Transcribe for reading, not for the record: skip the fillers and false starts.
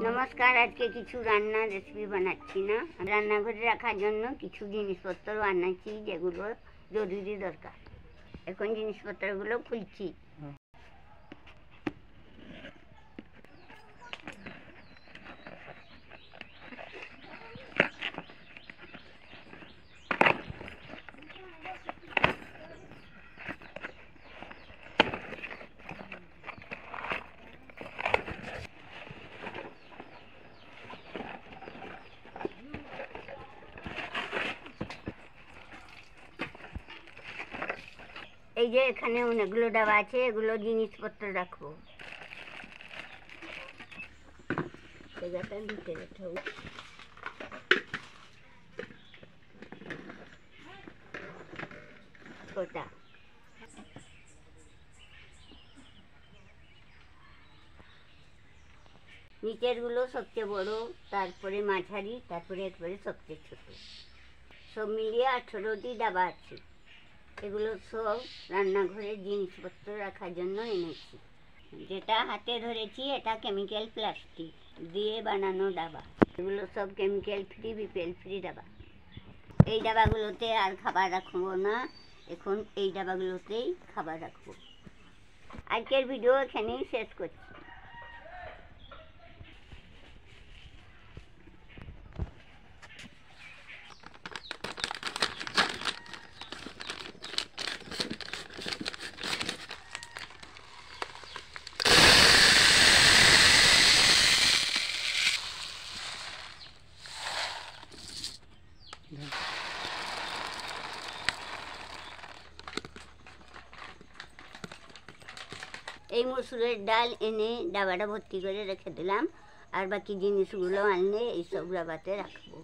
নমস্কার, আজকে কিছু রান্নার রেসিপি বানাচ্ছি না, রান্নাঘরে রাখার জন্য কিছু জিনিসপত্র বানাচ্ছি যেগুলো জরুরি দরকার। এখন জিনিসপত্রগুলো খুলছি। এই যে এখানে অনেকগুলো ডাবা আছে, এগুলো জিনিসপত্র রাখবো। জায়গাটা দিতে হবে। ওটা নিচের গুলো সবচেয়ে বড়, তারপরে মাঝারি, তারপরে একবারে সবচেয়ে ছোট। সব মিলিয়ে 18টি ডাবা আছে। এগুলো সব রান্নাঘরে জিনিসপত্র রাখার জন্য এনেছি। যেটা হাতে ধরেছি এটা কেমিক্যাল প্লাস্টিক দিয়ে বানানো ডাবা। এগুলো সব কেমিক্যাল ফ্রি, বিপিএল ফ্রি ডাবা। এই ডাবাগুলোতে আর খাবার রাখবো না, এখন এই ডাবাগুলোতেই খাবার রাখবো। আজকের ভিডিও এখানেই শেষ করছি। এই মসুরের ডাল এনে ডাবাটা ভর্তি করে রেখে দিলাম, আর বাকি জিনিসগুলো আনলে এইসব ডাবাতে রাখবো।